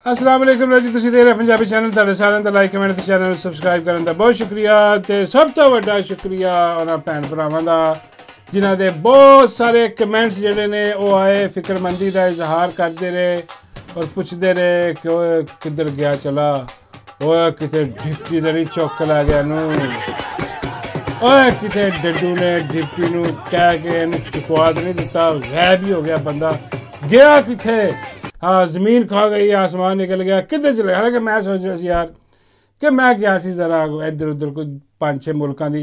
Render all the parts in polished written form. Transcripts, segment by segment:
अस्सलाम वालेकुम जी, तुसीं देख रहे पंजाबी चैनल। तुहाडे सारिਆਂ ਦਾ ਲਾਈਕ ਕਮੈਂਟ ਤੇ ਚੈਨਲ ਨੂੰ ਸਬਸਕ੍ਰਾਈਬ ਕਰਨ ਦਾ ਬਹੁਤ ਸ਼ੁਕਰੀਆ ਤੇ ਸਭ ਤੋਂ ਵੱਡਾ ਸ਼ੁਕਰੀਆ ਉਹਨਾਂ ਭੈਣ ਭਰਾਵਾਂ ਦਾ ਜਿਨ੍ਹਾਂ ਦੇ ਬਹੁਤ ਸਾਰੇ ਕਮੈਂਟਸ ਜਿਹੜੇ ਨੇ ਉਹ ਆਏ, ਫਿਕਰਮੰਦੀ ਦਾ ਇਜ਼ਹਾਰ ਕਰਦੇ ਰਹੇ ਔਰ ਪੁੱਛਦੇ ਰਹੇ ਕਿ ਉਹ ਕਿੱਧਰ ਗਿਆ ਚਲਾ, ਉਹ ਕਿਤੇ ਡਿਪਟੀ ਦਾ ਨਹੀਂ ਚੁੱਕ ਲੈ ਗਿਆ ਨੂੰ, ਓਏ ਕਿਤੇ ਡੱਡੂ ਨੇ ਡਿਪਟੀ ਨੂੰ ਕਹਿ ਕੇ ਇਹਨੂੰ ਚੁਕਵਾ ਨਹੀਂ ਦਿੱਤਾ, ਗਾਇਬ ਹੀ ਹੋ ਗਿਆ ਬੰਦਾ, ਗਿਆ ਕਿੱਥੇ। हाँ ज़मीन खा गई, आसमान निकल गया, किधर चले। हालांकि मैं सोच रहा यार कि मैं गया सी जरा इधर उधर कोई 5-6 मुल्कों की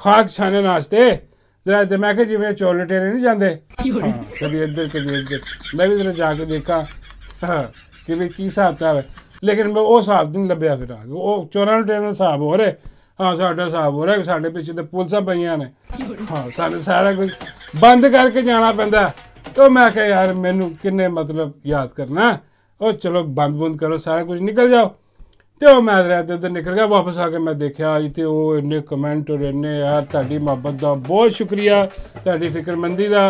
खाक छाने वास्ते जरा इधर, मैं क्या जिमें चोर लटेरे नहीं जाते, हाँ कभी इधर कभी इधर, मैं भी जरा जाके देखा हाँ कि भाई की हिसाब किताब है, लेकिन मैं वो हिसाब नहीं लभ्या। फिर वो चोरां लटेरियां दा हिसाब हो रहे, हाँ साडा हिसाब हो रहा है, साडे पिछे तो पुलिसां पईयां ने, हाँ सानूं सारा कुछ बंद करके जाना पैंदा। तो मैं क्या यार मैनू किन्ने मतलब याद करना, और चलो बंद बुंद करो सारा कुछ निकल जाओ। तो मैं उधर निकल गया, वापस आके मैं देखा तो वो इन्ने कमेंट और इन्ने यार तुहाडी मुहब्बत का बहुत शुक्रिया, तुहाडी फिक्रमंदी का।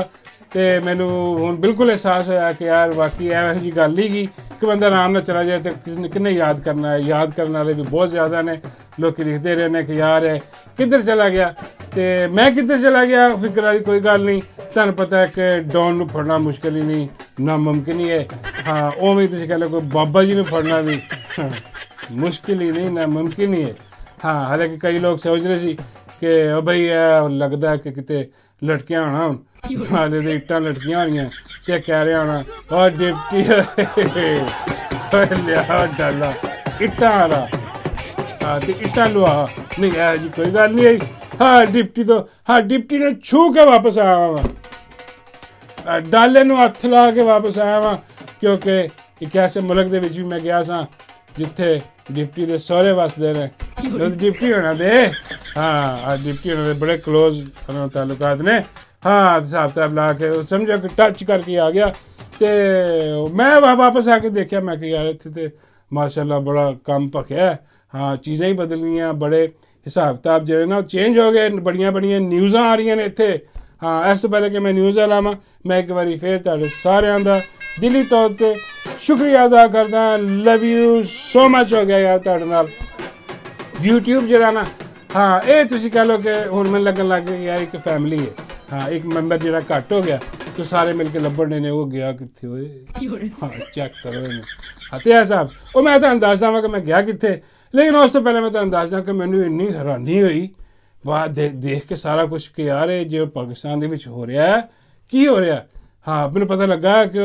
तो मैनू हुण बिल्कुल एहसास होया कि यार वाकई इहो जी गल नहीं गी कि बंदा आराम नाल चला जाए तो किन्ने याद करना है। याद करने वाले भी बहुत ज़्यादा ने, लोग लिखते रहे कि यार है किधर चला गया, तो मैं किधर चला गया फिक्र वाली कोई गल नहीं। तुहानू पता है कि डॉन नू फड़ना मुश्किल ही नहीं, नामुमकिन ही है। हाँ उवें तुसीं कह लो कोई बाबा जी नू फड़ना भी मुश्किल ही नहीं, नामुमकिन ही है। हाँ हालांकि कई लोग सोच रहे सी कि ओ भाई लगता है कि किते लटकियां होना, हुण हाले तो इट्टां लटकियां होनियां ते कह रहे होना और डिप्टी लिया डाला इट्टां वाला, हाँ तो इट्टां लुआ नहीं है जी, कोई गल नहीं आई। हाँ डिप्टी तो हाँ डिप्टी ने छू के वापस आया वहाँ, डाले नूं हत्थ ला के वापस आया वहाँ, क्योंकि एक ऐसे मुल्क दे विच भी मैं गया सा जिथे डिप्टी दे सहुरे वसदे ने, डिप्टी होना दे हाँ डिप्टी होना दे बड़े क्लोज ताल्लुकात ने। हाँ हिसाब किताब ला के समझो कि टच करके आ गया। तो मैं वापस आके देखा, मैं कि यार इत्थे ते माशाअल्लाह बड़ा कम भखिया है। हाँ चीज़ां ही बदल गईयां, बड़े हिसाब किताब जो ना चेंज हो गए, बड़ियां बड़ियां न्यूज़ां आ रही ने इत्थे। हाँ इस तो पहले कि मैं न्यूज़ लावां, मैं एक बार फिर तुहाडे सारिआं दा दिली तौर पर शुक्रिया अदा करदा। लव यू सो मच हो गया यार तुहाडे नाल यूट्यूब जरा ना। हाँ ये तुसीं कह लो कि हुण मैनूं लगन लग गया यार एक फैमिली है। हाँ एक मैंबर जरा घट हो गया तो सारे मिल के लभण ने वो गया कित्थे होए, हाँ चेक करो इन्हें। हाँ तो हिसाब वो मैं तुहानूं दसदा वां कि मैं गया कित्थे, लेकिन उस तो पहले मैं तुहानूं दसदा कि मैनूं इन्नी हैरानी हुई वाह देख के सारा कुछ कि यार जो पाकिस्तान दे विच हो रहा है की हो रहा। हाँ मैनूं पता लगा कि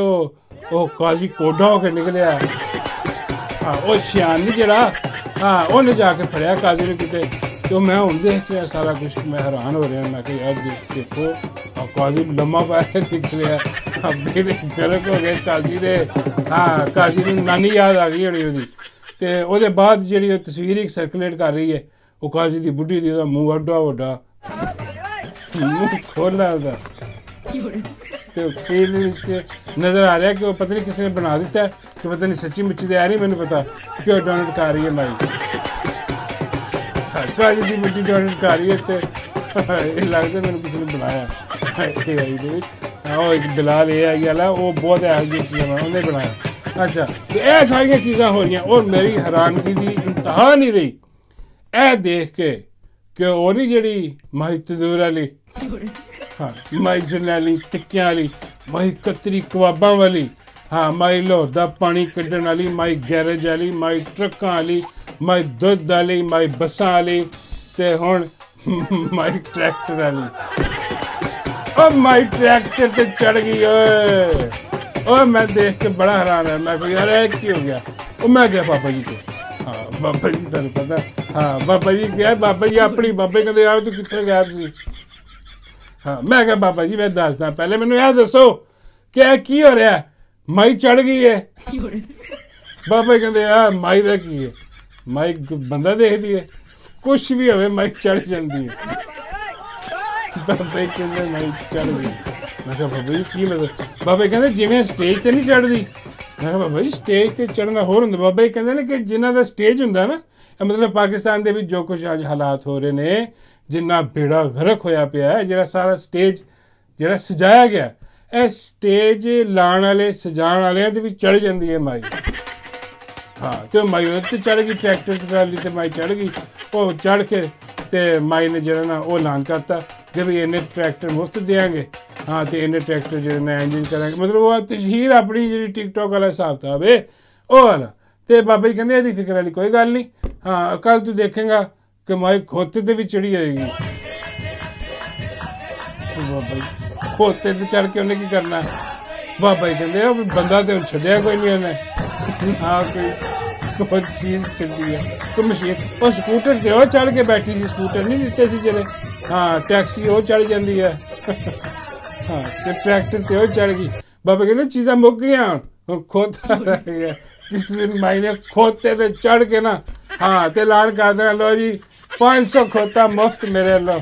वो काजी कोडा होकर निकलिया। हाँ वो शियान नहीं जरा, हाँ उन्हें जाके फड़िया काजी ने किते। तो मैं हुण देख के सारा कुछ मैं हैरान हो रहा, मैं यार देखो काजी लम्मा पाया निकलिया, मेरे गर्क हो गए काजी दे। हाँ काजी की नानी याद आ गई होनी ओहदी। तो वो बाद जी तस्वीर एक सर्कुलेट कर रही है वो काजी की बुढ़ी की, मूँह एडा वड्डा, मूँह खोला उसका, तो नज़र आ रहा है कि वो पता नहीं किसी ने बना दिता है कि पता नहीं सच्ची मुच्ची तो है नहीं, मैंने पता क्यों डोनेट कर रही है माई काजी की बुढ़ी डोनेट कर रही है। तो लगता मैंने किसी ने बनाया हाँ एक दलाल ए आई वाला, वो बहुत है चीज़ें उन्हें बनाया। अच्छा तो यह सारिया चीज़ां हो रही, और मेरी हैरानगी की इंतहा नहीं रही ए देख के कि वो नहीं जी माही तंदूर वाली, हाँ माई जरनैली टिक्कियां वाली, माई कतरी कबाबां वाली, हाँ माई लाहौर दा पानी कड्ढण वाली, माई गैरेज वाली, माई ट्रक्कां वाली, माई दुध वाली, माई बसां वाली, ते हुण माई ट्रैक्टर वाली। और माई ट्रैक्टर ते चढ़ गई ओए, और मैं देख के बड़ा हैरान है। मैं कोई यार की हो गया, वो मैं गया बाबा जी को। हाँ बाबा जी तुहानूं पता, हाँ बाबा जी गया, बाबा जी अपनी बाबे कहते यार तू कित्थे गया सी। हाँ मैं क्या बाबा जी मैं दसदा, पहले मैनूं यह दसो कि की हो रहा, माई चढ़ गई है। बाबा कहते यार माई का की है, माई बंदा देखती है, कुछ भी हो माई चढ़ जाती है। बाबे कहते माई चढ़ गई, मैं कहा बाबा जी की मतलब, बाबे कहते जिवें स्टेज ते नहीं चढ़ती, मैं कहा बाबा जी स्टेज ते चढ़ना होर हुंदा। बाबा जी कहते कि जिन्हां दा स्टेज हुंदा ना, मतलब पाकिस्तान दे विच जो कुछ अज हालात हो रहे ने, जिन्ना बेड़ा गर्क होया पिया है, जिहड़ा सारा स्टेज जिहड़ा सजाया गया, ਇਹ स्टेज लाने वाले सजाने वाले चढ़ जाती है माई। हाँ तो माई उत्ते चढ़ गई ट्रैक्टर ट्राली ते माई चढ़ गई वो चढ़ के ते माई ने जो ना वो ऐलान करता कि भी इन्ने ट्रैक्टर मुफ्त देंगे हाँ तो इन्ने ट्रैक्टर जो इंजन करेंगे मतलब वो तशहीर अपनी जी टिकटॉक वाला हिसाब किताब है वो वाला तो बाबा जी कहते यदि फिक्र वाली कोई गल नहीं हाँ कल तू देखेगा कि माई खोते ते भी चढ़ी जाएगी बाबा जी खोते ते चढ़ के उन्हें की करना बाबा जी कहते बंदा तो छड्डिया कोई नहीं उन्हें हाँ कोई चीज़ चढ़ी है तो मशीन वो स्कूटर ते वो चढ़ के बैठी सी स्कूटर नहीं दिते सी जेल्ले हाँ टैक्सी वो चढ़ जाती है हाँ तो ट्रैक्टर ते वो चढ़ गई बाबा कहते चीज़ां मुक गई हुण खोता रह गया किसी दिन माई ने खोते ते चढ़ के ना हाँ तो ऐलान कर देना लो जी 500 खोता मुफ्त मेरे लो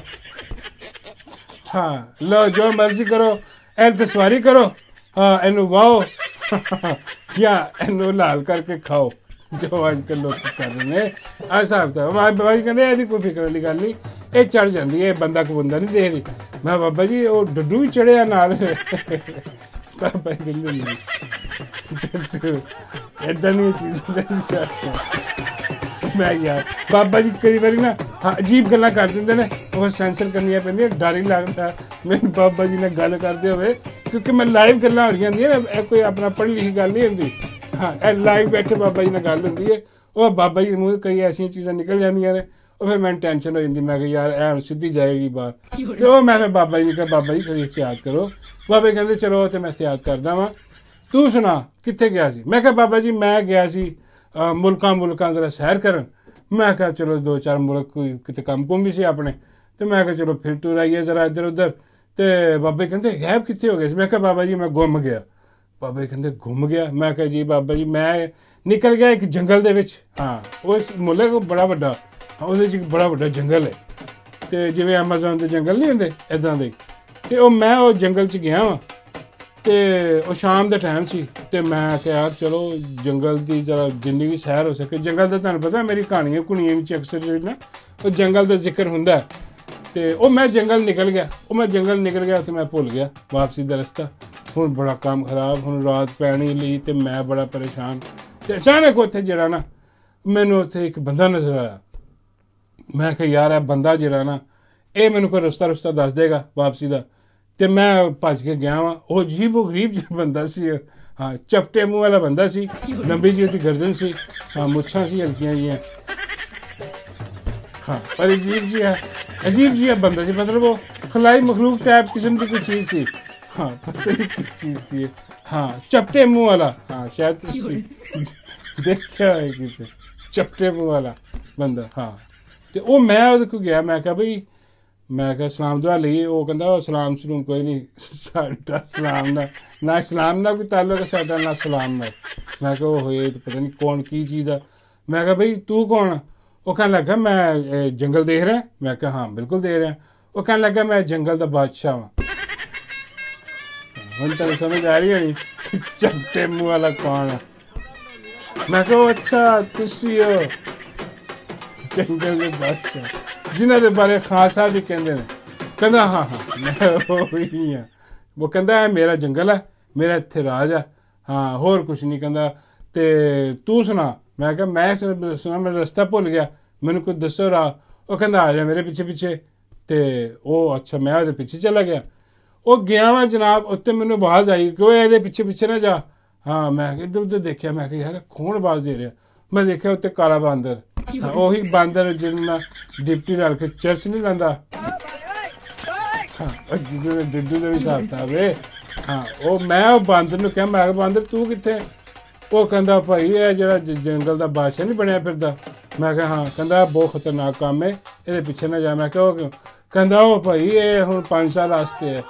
हाँ लो जो मर्जी करो इन सवारी करो हाँ इनू वाओ या इनू लाल करके खाओ जो अजकल लोग कर रहे हैं ऐसा होता बाबा जी कहते यदि कोई फिक्र वाली गल नहीं ये चढ़ जाती है बंदा को बंदा नहीं देखती मैं बाबा जी वो डड्डू भी चढ़िया नाल बाबा जी कहते नहीं इदा दी चीज़ां मैं यार बाबा जी कई बारी ना हाँ अजीब गल्लां कर देंगे ने और सेंसर करनियां पैंदियां डर ही लगता मैं बाबा जी ने गल करते हुए क्योंकि मैं लाइव गल्लां हो रही होंदियां ना कोई अपना पढ़ी लिखी गल नहीं होंदी हाँ लाइव बैठे बाबा जी ने गल होंदी है वो बाबा जी मूँह कई ऐसियां चीज़ां निकल जांदियां ने और फिर मैंने टेंशन हो जाती मैं यार ऐ सीधी जाएगी बाहर तो मैं फिर बाबा जी ने कहा बाबा जी थोड़ी एहतियात करो बाबा जी कहते चलो तो मैं एहतियात करदा वां तू सुना कित्थे गया सी मैं कहा बाबा जी मैं गया सी मुल्कां जरा सैर करन मैं कहा चलो 2-4 मुल्क कोई किते कम कुम भी सी अपने तो मैं कहा चलो फिर टूर आइए जरा इधर उधर तो बाबा जी कहते गैब कित्थे हो गए मैं कहा बाबा जी मैं गुम गया बाबा जी कहते गुम गया मैं कहा जी बाबा जी मैं निकल गया एक जंगल दे विच हाँ उस मुल्क बड़ा वड्डा ਉਹਦੇ 'ਚ बड़ा वड्डा जंगल है तो जिवें अमेज़न के जंगल नहीं होंदे इदां दे तो मैं वो जंगल च गया वां तो वो शाम का टाइम सी तो मैं क्या यार चलो जंगल की जरा जिन्नी भी सैर हो सके जंगल का तुहानूं पता मेरी कहानियां कुहनियां विच अक्सर जो ना वो जंगल का जिक्र हुंदा तो वो मैं जंगल निकल गया तो मैं भुल गया वापसी का रस्ता हुण बड़ा काम खराब हुण रात पैनी लई तो मैं बड़ा परेशान तो अचानक उत्थे जिहड़ा ना मैनूं उत्थे एक बंदा नज़र आया मैं कहा यार है बंदा जिहड़ा ना ये मैनूं कोई रस्ता दस देगा वापसी का तो मैं भज के गया वां वो अजीबो गरीब जिहा बंदा सी हाँ चपटे मूँह वाला बंदा सी लंबी जी उसकी गर्दन सी हाँ मुच्छां सी हल्कियां जिहियां हाँ पर अजीब जिहा बंदा सी मतलब वो खलाई मखलूक टाइप किस्म की कोई चीज़ सी हाँ पता नहीं किस चीज़ सी हाँ चपटे मुँह वाला हाँ शायद देखा है किसी चपटे मुँह वाला बंदा हाँ तो वो मैं उहदे कोल गया मैं कहा बई मैं कहा सलाम दुआ लईए वो कहंदा सलाम सलूम कोई नहीं साडा सलाम ना सलाम ना कोई ताल्लुक है साडा ना सलाम ना मैं कहा ओहो ये तो पता नहीं कौन की चीज़ है मैं कहा बई तू कौन वो कहने लगा मैं जंगल देख रहा मैं कहा हाँ बिल्कुल देख रहा वो कहने लगा मैं जंगल का बादशाह हाँ हुण तुहानूं समझ आ रही होनी चपटे मुँह वाला कौन है मैं कहा अच्छा तुसी हो जंगल के बादशाह जिन्हों के बारे खान साहब भी कहते हैं कहता हाँ मैं वही हाँ वो कहता है मेरा जंगल है मेरा इत्थे राज है हाँ होर कुछ नहीं कहता ते तू सुना मैं कहा मैं सुना मेरा रस्ता भुल गया मैनू कुछ दसो राह वो कहता आ जा मेरे पीछे तो वो अच्छा मैं वो पिछे चला गया वो गया वा जनाब उत्ते मैनू आवाज़ आई कि ये पीछे ना जा हाँ मैं इधर उधर देखा मैं यार कौन आवाज़ दे रहा मैं देखा उत्ते काला बांदर ਉਹੀ ਬਾਂਦਰ ਜਿਹਨੂੰ ਡਿਪਟੀ ਰਲ ਕੇ ਚਰਚ ਨਹੀਂ ਲਾਂਦਾ ਹਾਂ ਜਿਹਦੇ ਡੱਡੂ ਦੇ ਵੀ ਹਿਸਾਬ ਵੇ ਹਾਂ ਉਹ ਮੈਂ ਉਹ ਬਾਂਦਰ ਨੂੰ ਕਿਹਾ ਮੈਂ ਕਿਹਾ ਬਾਂਦਰ ਤੂੰ ਕਿੱਥੇ ਉਹ ਕਹਿੰਦਾ ਭਾਈ ਇਹ ਜਿਹੜਾ ਜੰਗਲ ਦਾ ਬਾਦਸ਼ਾਹ ਨਹੀਂ ਬਣਿਆ ਫਿਰਦਾ ਮੈਂ ਕਿਹਾ ਹਾਂ ਕਹਿੰਦਾ ਬਹੁਤ ਖਤਰਨਾਕ ਕੰਮ ਹੈ ਇਹਦੇ ਪਿੱਛੇ ਨਾ ਜਾ ਮੈਂ ਕਿਹਾ ਉਹ ਕਿਉਂ ਕਹਿੰਦਾ ਉਹ ਭਾਈ ਇਹ ਹੁਣ 5 ਸਾਲ ਵਾਸਤੇ ਹੈ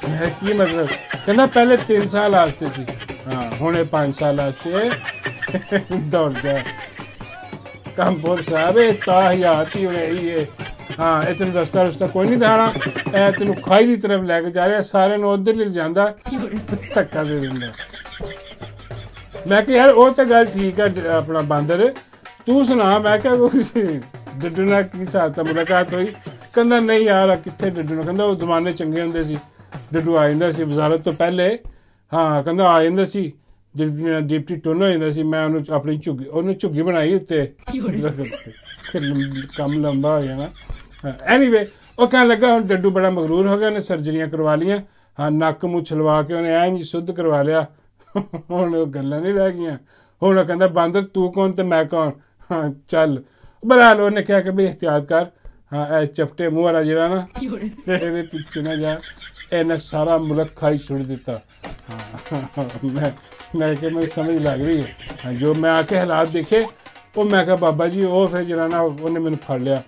ਮੈਂ ਕੀ ਮਤਲਬ ਕਹਿੰਦਾ ਪਹਿਲੇ 3 ਸਾਲ ਵਾਸਤੇ ਸੀ ਹਾਂ ਹੁਣ ਇਹ 5 ਸਾਲ ਵਾਸਤੇ ਹੈ दौड़ गया काम बहुत खराब है ताहियात ही होने ही है हाँ ये तेन रस्ता कोई नहीं दिखाना ए तेन खाई की तरफ लैके जा रहा सारे उधर ले जाता धक्का दे देंगे मैं क्या यार वो तो गल ठीक है अपना बांदर तू सुना मैं क्या डड्डू ना की हिसाब मुलाकात हुई कहता नहीं यार कितने डड्डू ने कहता वो जमाने चंगे होंगे सी डड्डू आ जाता सी वजारत तो पहले हाँ कहता आ जाता सी डिप्टी टोनो हो जाता सी, मैं उन्होंने अपनी झुग्गी उन्होंने झुग्गी बनाई उत्ते कम लंबा हो जाना। एनीवे वो कह लगा हुण डड्डू बड़ा मगरूर हो गया, उन्हें सर्जरियां करवा लियां, हाँ नक मूँह छलवा के उन्हें ऐं जी शुद्ध करवा लिया। हुण वो गल्लां नहीं रह गईयां। हुण वो कहंदा बांदर तू कौन ते मैं कौन, हाँ चल। बहरहाल उन्हें कहा कि भाई एहतियात कर, हाँ ए चपटे मूँह वाला जिहड़ा ना ਇਹਦੇ पिछे ना जा, इन्हें सारा मुल्क खाई छुड़ दिता। हाँ मैं कि मेरी समझ लग रही है। हाँ जो मैं आके हालात देखे वो मैं कहा बाबा जी वो फिर जरा ना उन्हें मैंने फड़ लिया।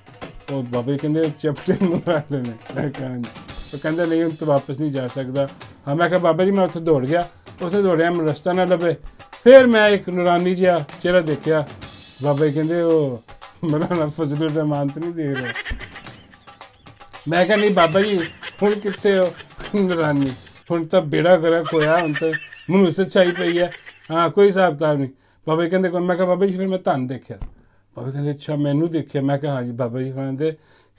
वो बाबा जी कहते चपटे मूँह वाले ने, मैं कहा वो कहते नहीं हूँ तो वापस नहीं जा सकता। हाँ मैं कहा बाबा जी मैं उत्थे दौड़ गया, उत्थे दौड़िया मैं रस्ता ना लभे, फिर मैं एक नूरानी जिहा चेहरा देखा। बाबा जी कहते वो मेरा ना फजलुर रहमान तो नहीं देख रहे। मैं कहा नहीं बाबा जी हुण कित्थे हो नूरानी, हुण तो बेड़ा गर्क होया, हुण तो मनुष्य छाई पई है, हाँ कोई हिसाब किताब नहीं। बाबा जी कहते मैं कहा बाबा जी फिर मैं धन देखा। बाबा कहते अच्छा मैनू देखिया। मैं कहा हाँ जी। बाबा जी कहते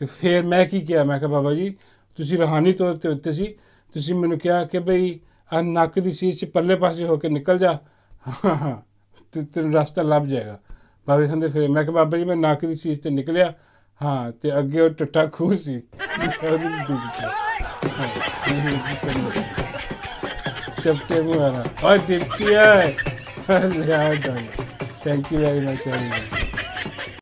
कि फिर मैं की किया। मैं कहा बाबा जी तुसी रूहानी तौर ते उत्ते सी, तुसी मैनू कहा कि बई आ नक दी सीट परले पासे होके निकल जा, हाँ हाँ तेन रास्ता लभ जाएगा। बाबा जी कहते फिर मैं कहा बाबा जी मैं नक दी सीट ते निकलिया, हाँ तो अगे वो टट्टा खूह सी चपटे मुँह वाला और डिप्टी है। Thank you very much.